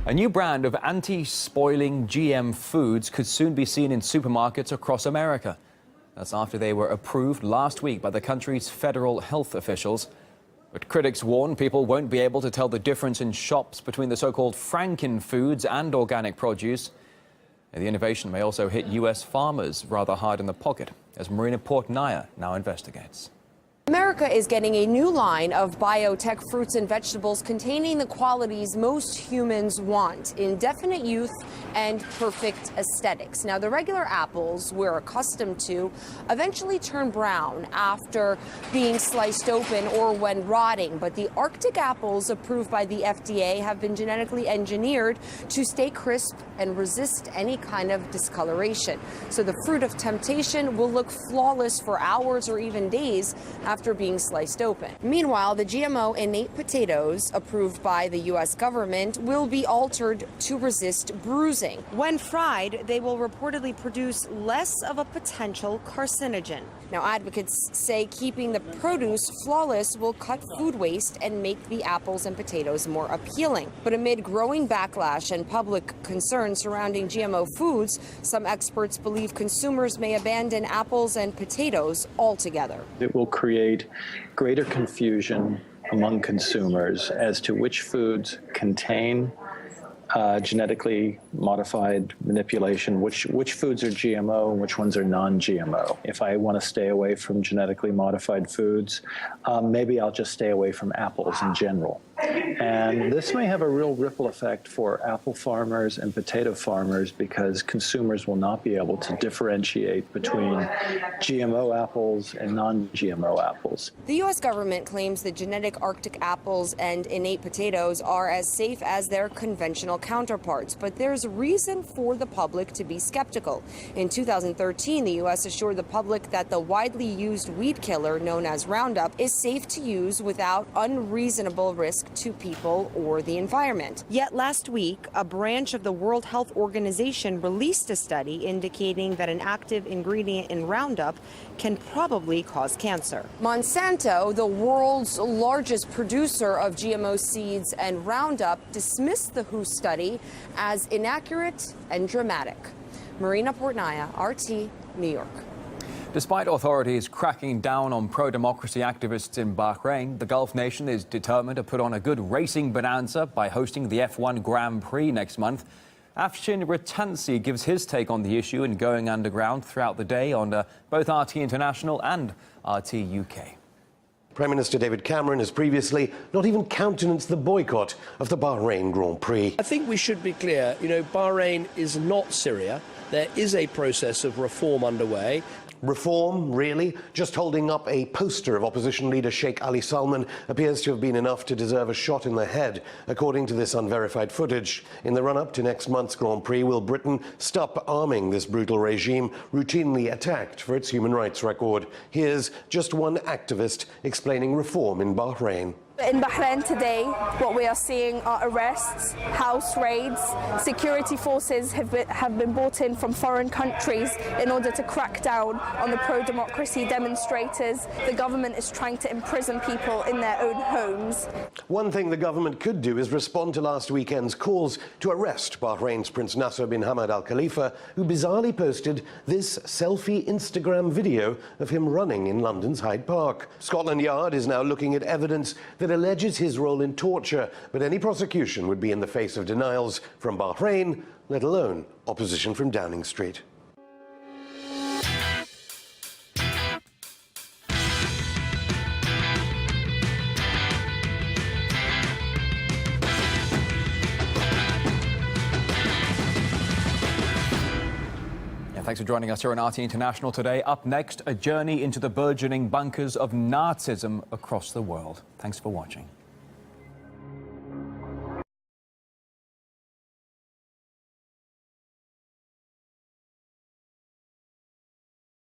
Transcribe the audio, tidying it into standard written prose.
A new brand of anti-spoiling GM foods could soon be seen in supermarkets across America. That's after they were approved last week by the country's federal health officials. But critics warn people won't be able to tell the difference in shops between the so-called Franken foods and organic produce. And the innovation may also hit U.S. farmers rather hard in the pocket, as Marina Portnaya now investigates. America is getting a new line of biotech fruits and vegetables containing the qualities most humans want: indefinite youth and perfect aesthetics. Now, the regular apples we're accustomed to eventually turn brown after being sliced open or when rotting, but the Arctic apples approved by the FDA have been genetically engineered to stay crisp and resist any kind of discoloration. So the fruit of temptation will look flawless for hours or even days after being sliced open. Meanwhile, the GMO innate potatoes approved by the U.S. government will be altered to resist bruising. When fried, they will reportedly produce less of a potential carcinogen. Now, advocates say keeping the produce flawless will cut food waste and make the apples and potatoes more appealing. But amid growing backlash and public concern surrounding GMO foods, some experts believe consumers may abandon apples and potatoes altogether. It will create greater confusion among consumers as to which foods contain genetically modified manipulation, which foods are GMO and which ones are non-GMO. If I want to stay away from genetically modified foods, maybe I'll just stay away from apples in general. And this may have a real ripple effect for apple farmers and potato farmers, because consumers will not be able to differentiate between GMO apples and non-GMO apples. The U.S. government claims that genetic Arctic apples and innate potatoes are as safe as their conventional counterparts, but there's reason for the public to be skeptical. In 2013, the U.S. assured the public that the widely used weed killer known as Roundup is safe to use without unreasonable risk to people or the environment. Yet last week, a branch of the World Health Organization released a study indicating that an active ingredient in Roundup can probably cause cancer. Monsanto, the world's largest producer of GMO seeds and Roundup, dismissed the WHO study as inaccurate and dramatic. Marina Portnaya, RT, New York. Despite authorities cracking down on pro-democracy activists in Bahrain, the Gulf nation is determined to put on a good racing bonanza by hosting the F1 Grand Prix next month. Afshin Ratansi gives his take on the issue and going underground throughout the day on both RT International and RT UK. Prime Minister David Cameron has previously not even countenanced the boycott of the Bahrain Grand Prix. I think we should be clear, Bahrain is not Syria. There is a process of reform underway. Reform, really? Just holding up a poster of opposition leader Sheikh Ali Salman appears to have been enough to deserve a shot in the head, according to this unverified footage. In the run-up to next month's Grand Prix, will Britain stop arming this brutal regime, routinely attacked for its human rights record? Here's just one activist explaining reform in Bahrain. In Bahrain today, what we are seeing are arrests, house raids. Security forces have been brought in from foreign countries in order to crack down on the pro-democracy demonstrators. The government is trying to imprison people in their own homes. One thing the government could do is respond to last weekend's calls to arrest Bahrain's Prince Nasser bin Hamad Al Khalifa, who bizarrely posted this selfie Instagram video of him running in London's Hyde Park. Scotland Yard is now looking at evidence that alleges his role in torture, but any prosecution would be in the face of denials from Bahrain, let alone opposition from Downing Street. Thanks for joining us here on RT International today. Up next, a journey into the burgeoning bunkers of Nazism across the world. Thanks for watching.